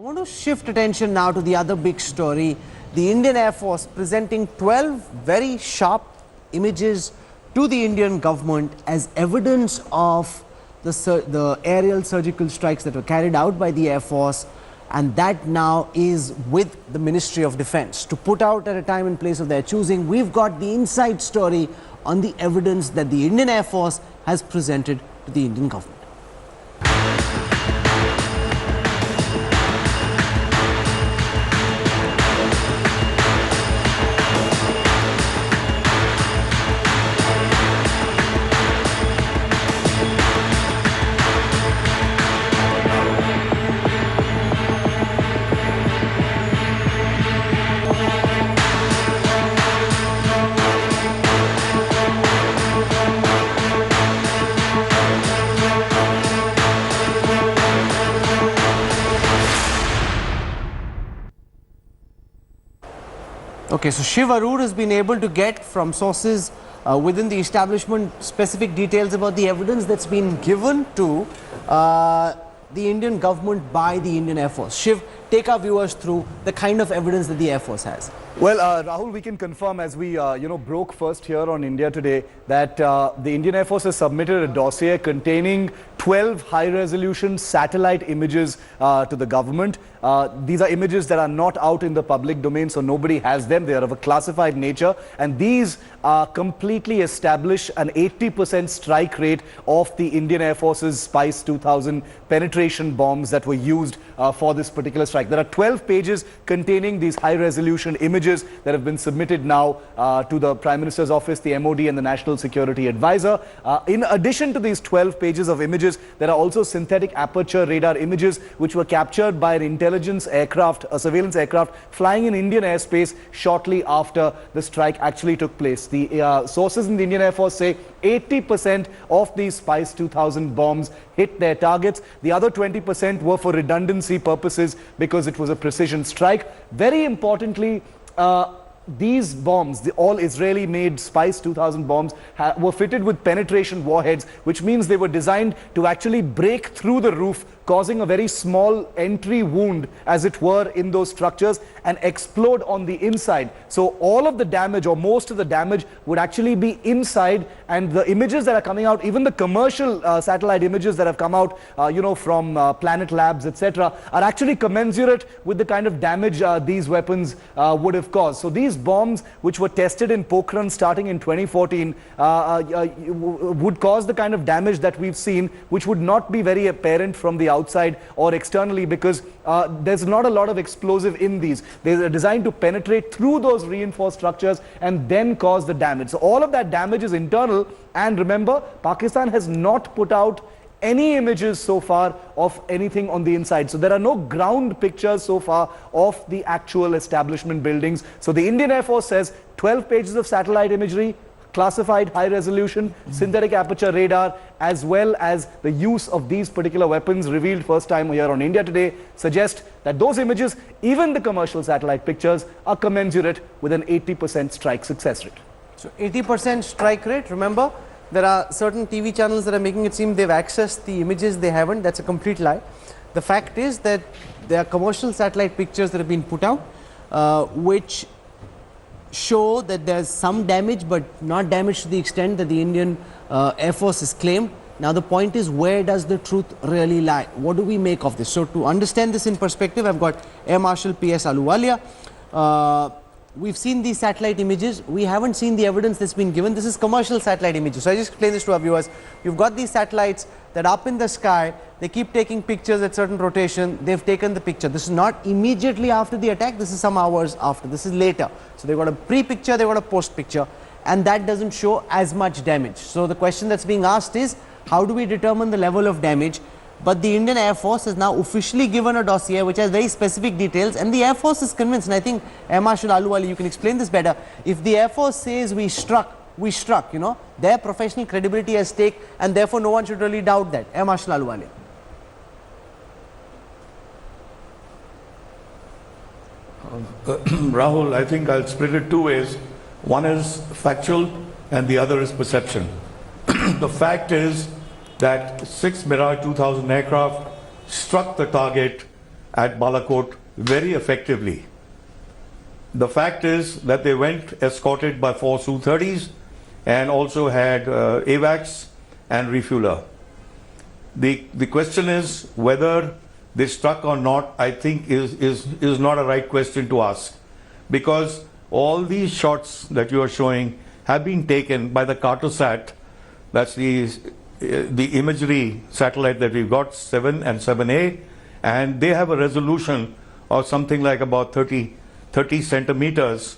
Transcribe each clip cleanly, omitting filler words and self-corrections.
want to shift attention now to the other big story. The Indian Air Force presenting 12 very sharp images to the Indian government as evidence of the aerial surgical strikes that were carried out by the Air Force, and that now is with the Ministry of Defence to put out at a time and place of their choosing. We've got the inside story on the evidence that the Indian Air Force has presented to the Indian government. Okay, so Shiv Arur has been able to get from sources within the establishment specific details about the evidence that's been given to the Indian government by the Indian Air Force. Shiv, take our viewers through the kind of evidence that the Air Force has. Well, Rahul, we can confirm, as we broke first here on India Today, that the Indian Air Force has submitted a dossier containing 12 high-resolution satellite images to the government. These are images that are not out in the public domain, so nobody has them. They are of a classified nature, and these completely establish an 80% strike rate of the Indian Air Force's Spice 2000 penetration bombs that were used for this particular strike. There are 12 pages containing these high-resolution images that have been submitted now to the Prime Minister's office, the MOD and the National Security Advisor. In addition to these 12 pages of images, there are also synthetic aperture radar images which were captured by an intelligence aircraft, a surveillance aircraft flying in Indian airspace shortly after the strike actually took place. The sources in the Indian Air Force say 80% of these Spice 2000 bombs hit their targets. The other 20% were for redundancy purposes because it was a precision strike. Very importantly, these bombs, the all Israeli-made Spice 2000 bombs, were fitted with penetration warheads, which means they were designed to actually break through the roof, causing a very small entry wound, as it were, in those structures and explode on the inside. So all of the damage, or most of the damage, would actually be inside, and the images that are coming out, even the commercial satellite images that have come out, from Planet Labs, etc., are actually commensurate with the kind of damage these weapons would have caused. So these bombs, which were tested in Pokhran starting in 2014, would cause the kind of damage that we've seen, which would not be very apparent from the outside or externally, because there's not a lot of explosive in these. They're designed to penetrate through those reinforced structures and then cause the damage. So all of that damage is internal, and remember, Pakistan has not put out any images so far of anything on the inside. So there are no ground pictures so far of the actual establishment buildings. So the Indian Air Force says 12 pages of satellite imagery, classified high resolution, synthetic aperture radar, as well as the use of these particular weapons revealed first time here on India Today, suggest that those images, even the commercial satellite pictures, are commensurate with an 80% strike success rate. So 80% strike rate, remember, there are certain TV channels that are making it seem they've accessed the images. They haven't. That's a complete lie. The fact is that there are commercial satellite pictures that have been put out, which show that there's some damage, but not damage to the extent that the Indian Air Force has claimed. Now the point is, where does the truth really lie? What do we make of this? So to understand this in perspective, I've got Air Marshal P.S. Ahluwalia. We've seen these satellite images. We haven't seen the evidence that's been given. This is commercial satellite images. So I just explain this to our viewers. You've got these satellites that are up in the sky. They keep taking pictures at certain rotation. They've taken the picture. This is not immediately after the attack. This is some hours after. This is later. So they've got a pre-picture, they've got a post-picture, and that doesn't show as much damage. So the question that's being asked is, how do we determine the level of damage? But the Indian Air Force has now officially given a dossier which has very specific details, and the Air Force is convinced, and I think Air Marshal Ahluwalia, you can explain this better. If the Air Force says we struck, their professional credibility at stake, and therefore no one should really doubt that. Air Marshal Ahluwalia. Rahul, I think I'll split it two ways. One is factual and the other is perception. The fact is that 6 Mirage 2000 aircraft struck the target at Balakot very effectively. The fact is that they went escorted by 4 Su-30s and also had AVACs and refueler. The question is whether they struck or not, I think is not a right question to ask, because all these shots that you are showing have been taken by the Cartosat. That's the imagery satellite that we've got, 7 and 7A, and they have a resolution of something like about 30 centimeters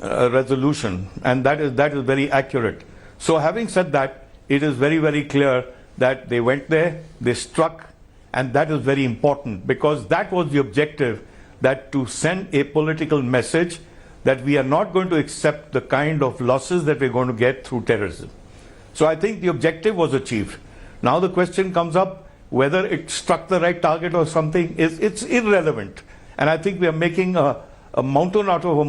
resolution, and that is very accurate. So having said that, it is very, very clear that they went there, they struck, and that is very important, because that was the objective, that to send a political message that we are not going to accept the kind of losses that we're going to get through terrorism. So I think the objective was achieved. Now the question comes up whether it struck the right target or something. It's irrelevant. And I think we are making a mountain out of a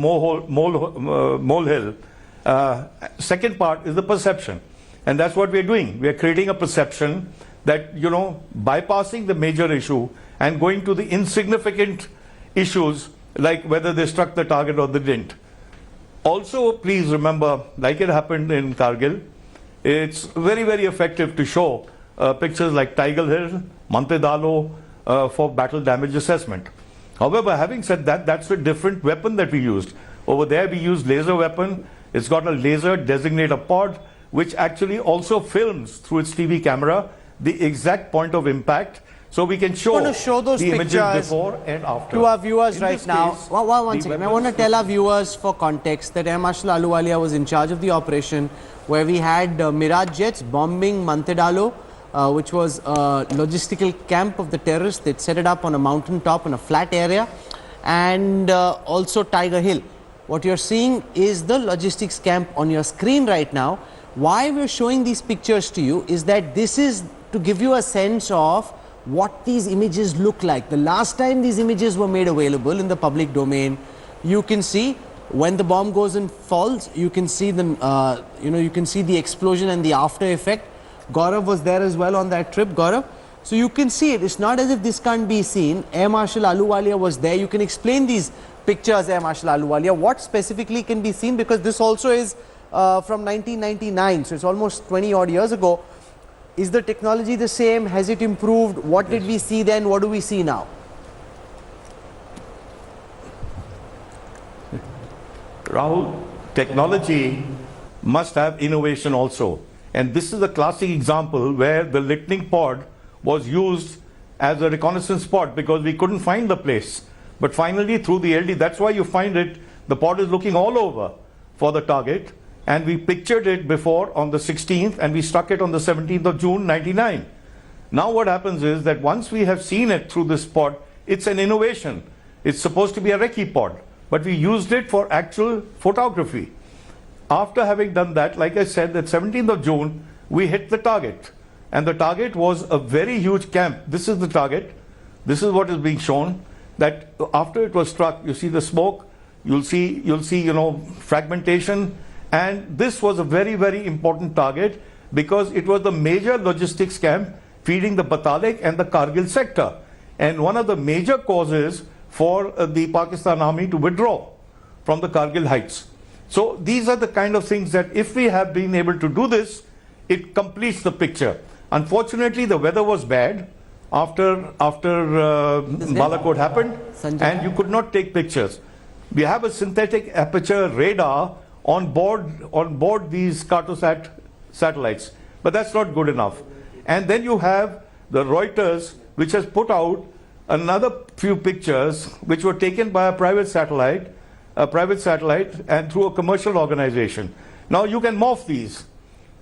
molehill. Second part is the perception. And that's what we're doing. We're creating a perception that, you know, bypassing the major issue and going to the insignificant issues like whether they struck the target or they didn't. Also, please remember, like it happened in Kargil, it's very, very effective to show pictures like Tiger Hill, Mantedalo for battle damage assessment. However, having said that, that's a different weapon that we used. Over there we used laser weapon. It's got a laser designator pod which actually also films through its TV camera the exact point of impact. So we can show, those the images pictures before and after. to our viewers In right this now. case, One second. I want to tell our viewers for context that Air Marshal Ahluwalia was in charge of the operation where we had Mirage jets bombing Mantedalo, which was a logistical camp of the terrorists. They'd set it up on a mountain top in a flat area, and also Tiger Hill. What you're seeing is the logistics camp on your screen right now. Why we're showing these pictures to you is that this is to give you a sense of what these images look like. The last time these images were made available in the public domain, you can see when the bomb goes and falls, you can see the you can see the explosion and the after effect. Gaurav was there as well on that trip. Gaurav, so you can see it. It's not as if this can't be seen. Air Marshal Ahluwalia was there. You can explain these pictures, Air Marshal Ahluwalia. What specifically can be seen, because this also is from 1999, so it's almost 20 odd years ago. Is the technology the same? Has it improved? What did we see then? What do we see now? Rahul, technology must have innovation also. And this is a classic example where the lightning pod was used as a reconnaissance spot because we couldn't find the place. But finally, through the LD, that's why you find it, the pod is looking all over for the target. And we pictured it before on the 16th and we struck it on the 17th of June, 99. Now what happens is that once we have seen it through this pod, it's an innovation. It's supposed to be a recce pod, but we used it for actual photography. After having done that, like I said, that 17th of June, we hit the target. And the target was a very huge camp. This is the target. This is what is being shown, that after it was struck, you see the smoke, you'll see, you know, fragmentation. And this was a very, very important target because it was the major logistics camp feeding the Batalek and the Kargil sector. And one of the major causes for the Pakistan army to withdraw from the Kargil heights. So these are the kind of things that if we have been able to do this, it completes the picture. Unfortunately, the weather was bad after Balakot happened, and you could not take pictures. We have a synthetic aperture radar on board these Cartosat satellites, but that's not good enough. And then you have the Reuters, which has put out another few pictures which were taken by a private satellite and through a commercial organization. Now you can morph these.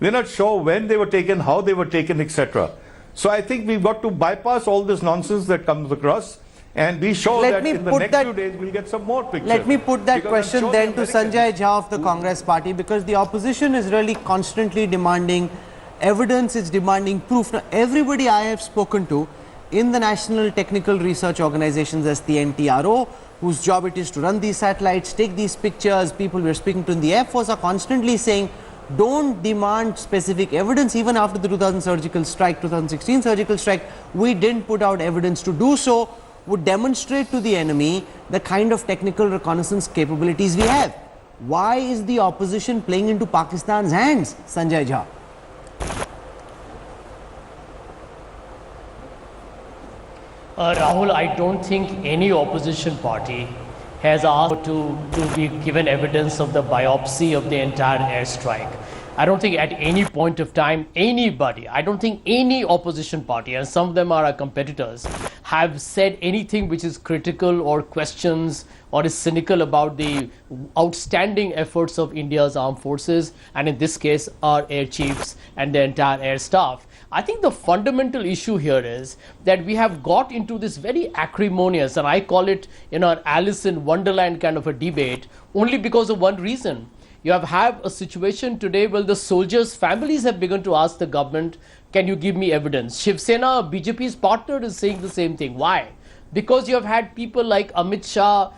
We're not sure when they were taken, how they were taken, etc. So I think we've got to bypass all this nonsense that comes across and be sure that in the next few days we'll get some more pictures. Let me put that question then to Sanjay Jha of the Congress party, because the opposition is really constantly demanding evidence, it's demanding proof. Now everybody I have spoken to in the National Technical Research Organizations as the NTRO, whose job it is to run these satellites, take these pictures, people we're speaking to in the Air Force are constantly saying, don't demand specific evidence. Even after the 2016 surgical strike, we didn't put out evidence to do so. would demonstrate to the enemy the kind of technical reconnaissance capabilities we have. Why is the opposition playing into Pakistan's hands, Sanjay Jha? Rahul, I don't think any opposition party has asked to be given evidence of the biopsy of the entire airstrike. I don't think at any point of time anybody, I don't think any opposition party, and some of them are our competitors, have said anything which is critical or questions or is cynical about the outstanding efforts of India's armed forces, and in this case our air chiefs and the entire air staff. I think the fundamental issue here is that we have got into this very acrimonious, and I call it, an Alice in Wonderland kind of a debate, only because of one reason. You have a situation today where the soldiers' families have begun to ask the government, can you give me evidence? Shiv Sena, BJP's partner, is saying the same thing. Why? Because you have had people like Amit Shah,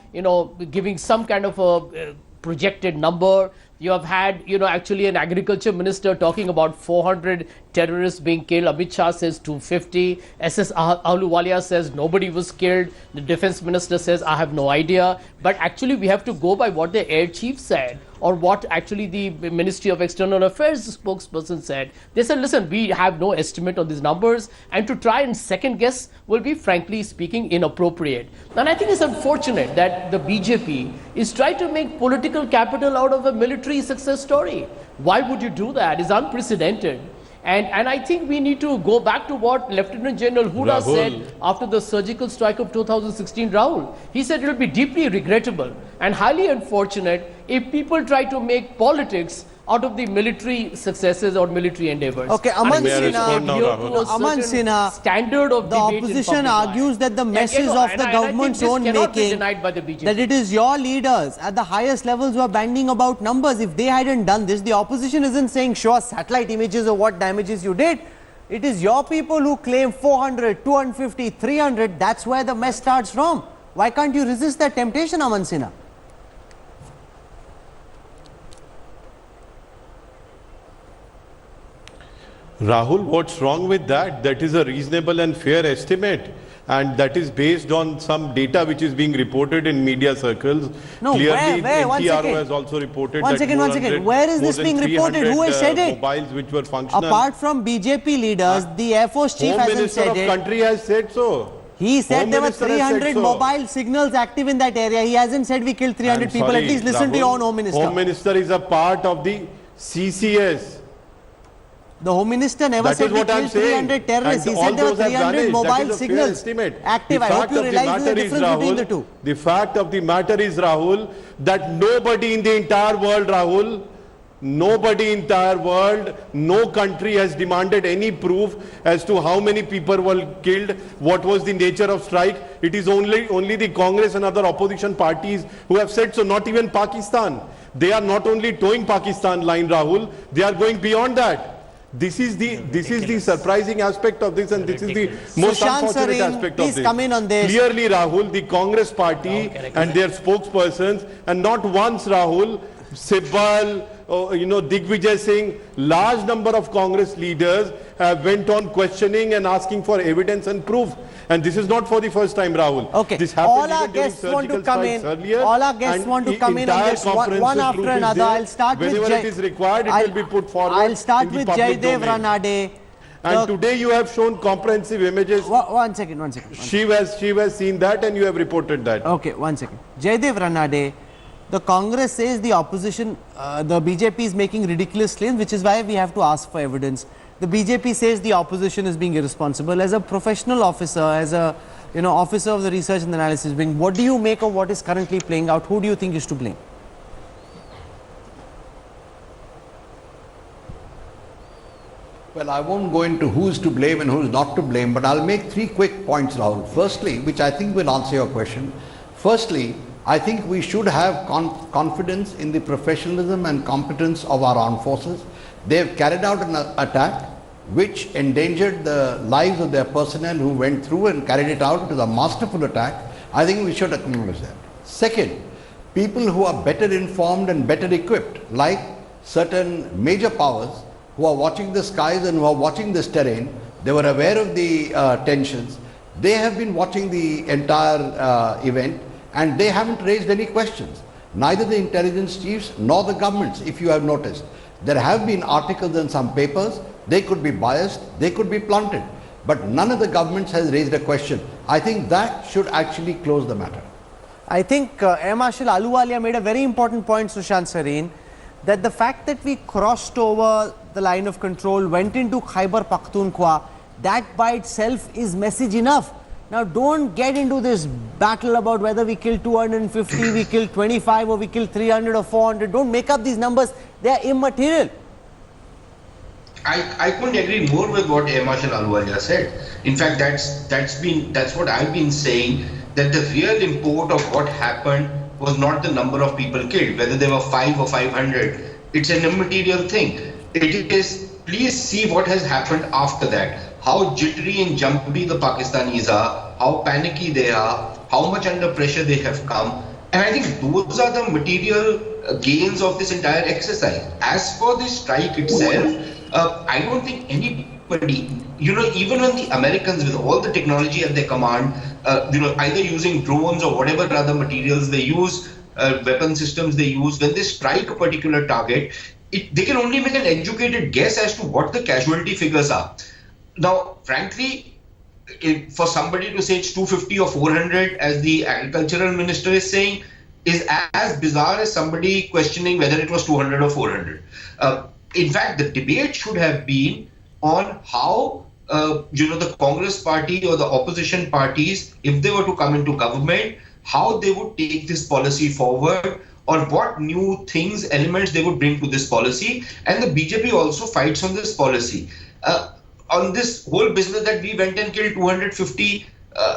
giving some kind of a projected number. You have had, actually an agriculture minister talking about 400 terrorists being killed. Amit Shah says 250. SS Ahluwalia says nobody was killed. The defense minister says, I have no idea. But actually, we have to go by what the air chief said, or what actually the Ministry of External Affairs spokesperson said. They said, listen, we have no estimate on these numbers, and to try and second guess will be, frankly speaking, inappropriate. And I think it's unfortunate that the BJP is trying to make political capital out of a military success story. Why would you do that? It's unprecedented. And I think we need to go back to what Lieutenant General Hooda said after the surgical strike of 2016, Rahul. He said it will be deeply regrettable and highly unfortunate if people try to make politics out of the military successes or military endeavors. Okay, Aman Sinha, standard of the opposition argues that the mess is of the government's own making, that it is your leaders at the highest levels who are banging about numbers. If they hadn't done this, the opposition isn't saying show us satellite images of what damages you did. It is your people who claim 400, 250, 300. That's where the mess starts from. Why can't you resist that temptation, Aman Sinha? Rahul, what's wrong with that? That is a reasonable and fair estimate. And that is based on some data which is being reported in media circles. No, clearly, where? NTRO has also reported One that second. Where is this being reported? Who has said it? Mobiles which were functional. Apart from BJP leaders, the Air Force Chief hasn't said it. Home Minister of country has said so. He said there were 300 mobile signals active in that area. He hasn't said we killed 300 people. At least listen to your own Home Minister. Home Minister is a part of the CCS. The Home Minister never said we killed 300 terrorists. He said there were 300 mobile signals active. I hope you realize the difference between the two. The fact of the matter is, Rahul, that nobody in the entire world, no country has demanded any proof as to how many people were killed, what was the nature of strike. It is only the Congress and other opposition parties who have said so, not even Pakistan. They are not only towing Pakistan line, Rahul, they are going beyond that. This is the surprising aspect of this, and this is the most unfortunate aspect of this. Come in on this. Clearly, Rahul, the Congress party and their spokespersons, and not once, Rahul, Sibal, Digvijay Singh, large number of Congress leaders went on questioning and asking for evidence and proof. And this is not for the first time, Rahul. Okay. This happened all our guests want to come in. Earlier, all our guests want to come in on this one after another. I'll start with whenever it is required, it will be put forward. I'll start with Jaydev Ranade. And today you have shown comprehensive images. One second. She has seen that, and you have reported that. Okay, 1 second. Jaydev Ranade. The Congress says the opposition, the BJP is making ridiculous claims, which is why we have to ask for evidence. The BJP says the opposition is being irresponsible. As a professional officer, as a officer of the research and analysis wing, what do you make of what is currently playing out? Who do you think is to blame? Well, I won't go into who is to blame and who is not to blame, but I'll make 3 quick points, Rahul. Firstly, which I think will answer your question. Firstly, I think we should have confidence in the professionalism and competence of our armed forces. They have carried out an attack which endangered the lives of their personnel who went through and carried it out. It was a masterful attack. I think we should acknowledge that. Second, people who are better informed and better equipped, like certain major powers who are watching the skies and who are watching this terrain, they were aware of the tensions. They have been watching the entire event and they haven't raised any questions. Neither the intelligence chiefs nor the governments, if you have noticed. There have been articles in some papers, they could be biased, they could be planted, but none of the governments has raised a question. I think that should actually close the matter. I think Air Marshal Ahluwalia made a very important point, Sushant Sareen, that the fact that we crossed over the line of control, went into Khyber Pakhtunkhwa, that by itself is message enough. Now don't get into this battle about whether we killed 250, we killed 25 or we killed 300 or 400. Don't make up these numbers, they are immaterial. I couldn't agree more with what Air Marshal Ahluwalia said. In fact, that's what I've been saying, that the real import of what happened was not the number of people killed, whether there were 5 or 500. It's an immaterial thing. It is, please see what has happened after that. How jittery and jumpy the Pakistanis are, how panicky they are, how much under pressure they have come. And I think those are the material gains of this entire exercise. As for the strike itself, I don't think anybody, even when the Americans with all the technology at their command, either using drones or whatever other materials they use, weapon systems they use, when they strike a particular target, they can only make an educated guess as to what the casualty figures are. Now, frankly, for somebody to say it's 250 or 400, as the agricultural minister is saying, is as bizarre as somebody questioning whether it was 200 or 400. In fact, the debate should have been on how, the Congress party or the opposition parties, if they were to come into government, how they would take this policy forward, or what new things, elements they would bring to this policy. And the BJP also fights on this policy. On this whole business that we went and killed 250,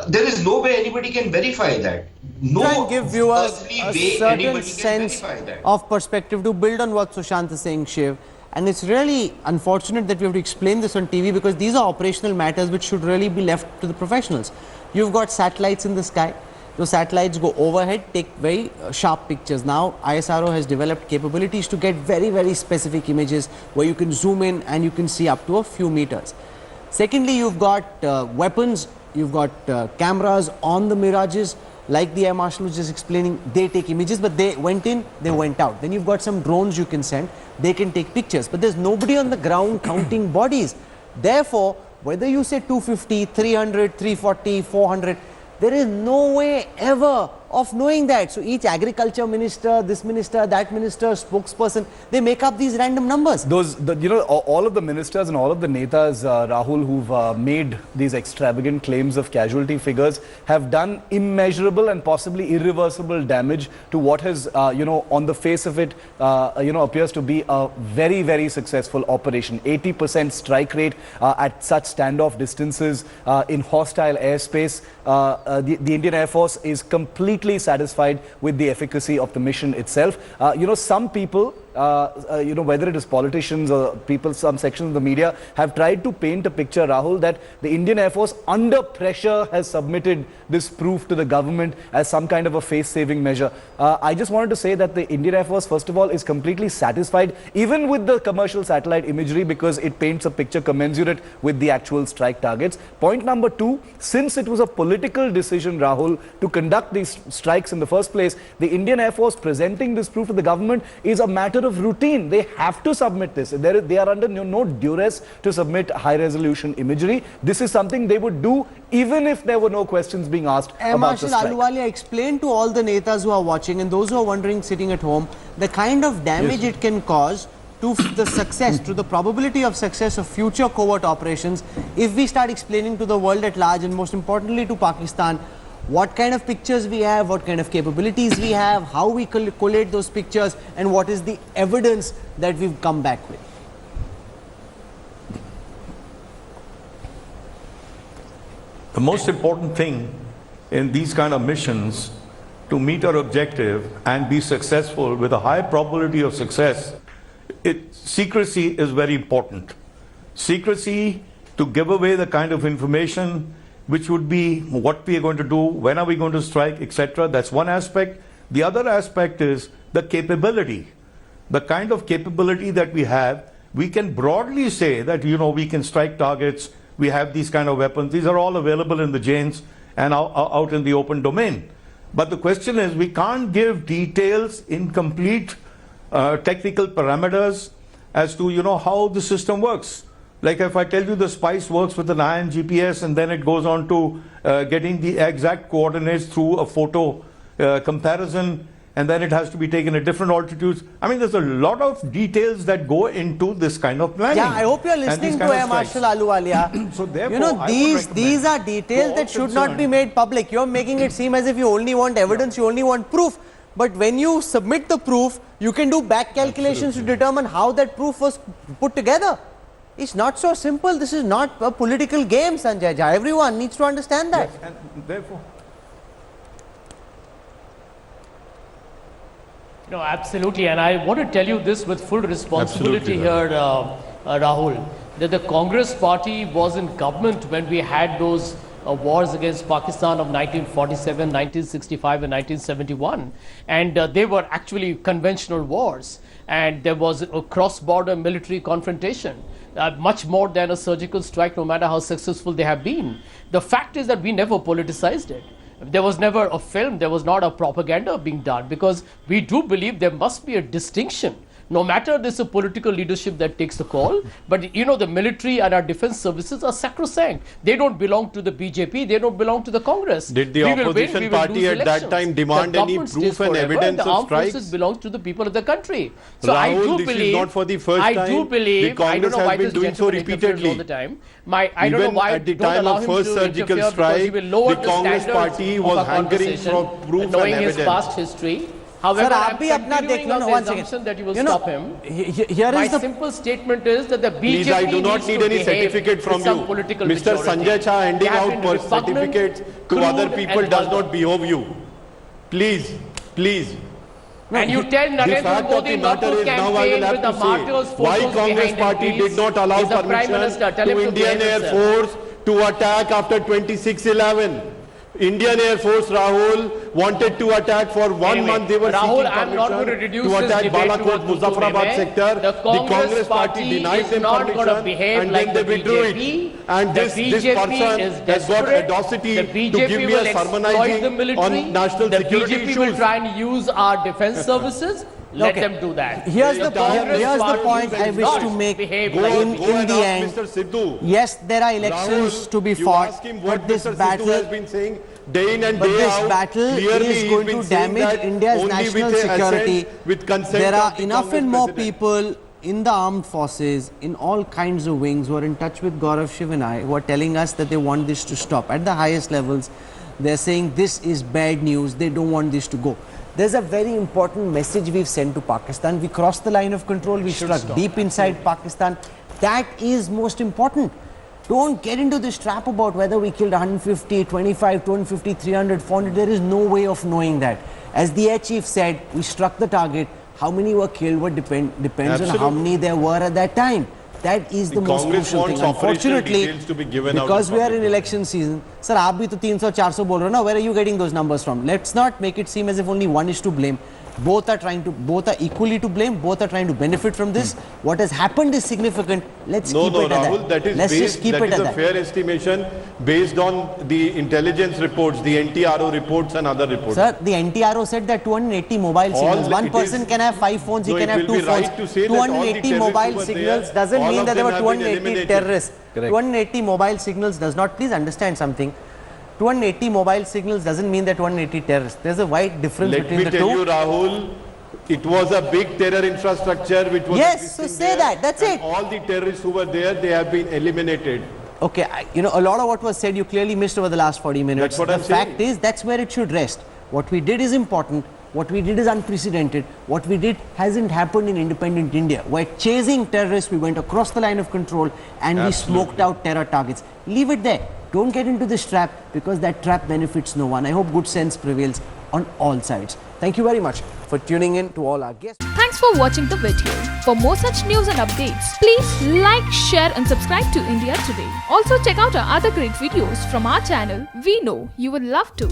there is no way anybody can verify that. No, Try and give viewers earthly a way certain anybody can sense verify that. of perspective to build on what Sushant is saying, Shiv. And it's really unfortunate that we have to explain this on TV, because these are operational matters which should really be left to the professionals. You've got satellites in the sky. Those satellites go overhead, take very sharp pictures. Now ISRO has developed capabilities to get very, very specific images where you can zoom in and you can see up to a few meters. Secondly, you've got weapons, you've got cameras on the Mirages, like the Air Marshal was just explaining. They take images, but they went in, they went out. Then you've got some drones you can send, they can take pictures, but there's nobody on the ground counting bodies. Therefore, whether you say 250, 300, 340, 400, there is no way ever of knowing that. So each agriculture minister, this minister, that minister, spokesperson, they make up these random numbers. All of the ministers and all of the netas, Rahul, who've made these extravagant claims of casualty figures, have done immeasurable and possibly irreversible damage to what has, on the face of it, appears to be a very, very successful operation. 80% strike rate at such standoff distances in hostile airspace. The Indian Air Force is completely satisfied with the efficacy of the mission itself. Some people, whether it is politicians or people, some sections of the media, have tried to paint a picture, Rahul, that the Indian Air Force under pressure has submitted this proof to the government as some kind of a face-saving measure. I just wanted to say that the Indian Air Force, first of all, is completely satisfied even with the commercial satellite imagery, because it paints a picture commensurate with the actual strike targets. Point number two, since it was a political decision, Rahul, to conduct these strikes in the first place, the Indian Air Force presenting this proof to the government is a matter of routine. They have to submit this. They are under no duress to submit high-resolution imagery. This is something they would do even if there were no questions being asked Air about the Marshal strike. Ahluwalia explained to all the netas who are watching and those who are wondering sitting at home the kind of damage it can cause to the success, to the probability of success of future covert operations if we start explaining to the world at large, and most importantly to Pakistan, what kind of pictures we have, what kind of capabilities we have, how we collate those pictures, and what is the evidence that we've come back with. The most important thing in these kind of missions to meet our objective and be successful with a high probability of success, secrecy is very important. Secrecy to give away the kind of information which would be what we are going to do, when are we going to strike, etc. That's one aspect. The other aspect is the capability. The kind of capability that we have, we can broadly say that, we can strike targets we have these kind of weapons. These are all available in the jails and out in the open domain. But the question is, we can't give details, incomplete technical parameters as to, how the system works. Like if I tell you the spice works with an iron GPS and then it goes on to getting the exact coordinates through a photo comparison, and then it has to be taken at different altitudes. I mean, there's a lot of details that go into this kind of planning. Yeah, I hope you're listening to Air Marshal Ahluwalia. So therefore, these are details that should not be made public. You're making it seem as if you only want evidence, you only want proof. But when you submit the proof, you can do back calculations to determine how that proof was put together. It's not so simple. This is not a political game, Sanjay Jha. Everyone needs to understand that. Yes, and therefore. No, absolutely. And I want to tell you this with full responsibility here, Rahul, that the Congress party was in government when we had those wars against Pakistan of 1947, 1965 and 1971. And they were actually conventional wars. And there was a cross-border military confrontation, much more than a surgical strike, no matter how successful they have been. The fact is that we never politicized it. There was never a film, there was not a propaganda being done, because we do believe there must be a distinction. No matter there's a political leadership that takes the call, but the military and our defense services are sacrosanct. They don't belong to the BJP, they don't belong to the Congress. Did the opposition party at that time demand any proof and evidence of strikes? The armed forces belongs to the people of the country. So Rahul, I do this believe, is not for the first time. I do believe, the Congress I don't know why has been this doing so gentleman interferes repeatedly. all the time. I don't know why at the don't time allow of him first to surgical interfere, strike, because he will lower the Congress standards party of was our hankering conversation, for proof and knowing his evidence. past history. However, Sir, I'm आप भी अपना continuing देख लो, on the one second. assumption that you will stop him. Here My is the simple statement is that the BJP Please, I do not needs need to any behave certificate from with some you. political Mr. maturity. Sanjay Jha handing They have out been birth repugnant, certificates to crude other people and does vulgar. not behove you. Please, please. And you tell The Narendra fact of Modi the not matter to is, now I campaign will with the have to martyrs' say why photos Congress behind him, party please. did not allow He's the Prime permission Minister. Tell him to to Indian behave Air himself. Force to attack after 26/11. Indian Air Force, Rahul, wanted to attack for 1 Anyway, month. They were Rahul, seeking I'm not going to permission reduce to this attack debate to a Balakot, tutu Muzaffarabad meme. sector. The Congress party party denied is them not permission going to behave and like then they the withdrew BJP. it. And The this BJP person is has got desperate. audacity The to BJP give me will a exploit the sermonizing military. on national The security BJP issues. will try and use our defense services. Let Okay. them do that. Here's the Congress point party I does wish not to make behave Go like and in ask the end. Mr. Sidhu. Yes, there are elections Rahul, to be you fought, ask him but what this Mr. Sidhu battle has been saying day in and But day this out. battle Clearly, is he's going been to saying damage that India's only national with assent, security. with consent There of are the enough Congress and more president. people in the armed forces, in all kinds of wings, who are in touch with Gaurav Shiv and I, who are telling us that they want this to stop. At the highest levels, they're saying this is bad news, they don't want this to go. There's a very important message we've sent to Pakistan. We crossed the line of control, we struck deep inside Pakistan. That is most important. Don't get into this trap about whether we killed 150, 25, 250, 300, 400. There is no way of knowing that. As the Air Chief said, we struck the target. How many were killed depends on how many there were at that time. That is the most Congress crucial wants thing. operational Unfortunately, details to be given out because in we are public. in election season, sir, आप भी तो 300-400 बोल रहे हो ना? Where are you getting those numbers from? Let's not make it seem as if only one is to blame. Both are equally to blame. Both are trying to benefit from this. What has happened is significant. Let's keep it at Rahul, that. that is Let's based, just keep that it is at a that. fair estimation based on the intelligence reports, the NTRO reports and other reports. Sir, the NTRO said that 280 mobile signals. the- One it person is- can have 5 phones, he No, can it have will 2 be phones. right to say that all the 280 terrorists mobile who were signals there, doesn't all mean of that there them were have been 280 eliminated. terrorists. Correct. 280 mobile signals does not, please understand something. 280 mobile signals doesn't mean that 280 terrorists. There's a wide difference Let between me the tell two. you, Rahul, it was a big terror infrastructure which was Yes, so existing say there, that, that's and it. all the terrorists who were there, they have been eliminated. Okay, a lot of what was said you clearly missed over the last 40 minutes. That's what the I'm saying. fact is, that's where it should rest. What we did is important. What we did is unprecedented. What we did hasn't happened in independent India. We're chasing terrorists. We went across the line of control and we smoked out terror targets. Leave it there. Don't get into this trap, because that trap benefits no one. I hope good sense prevails on all sides. Thank you very much for tuning in to all our guests. Thanks for watching the video. For more such news and updates, please like, share and subscribe to India Today. Also check out our other great videos from our channel. We know you will love to.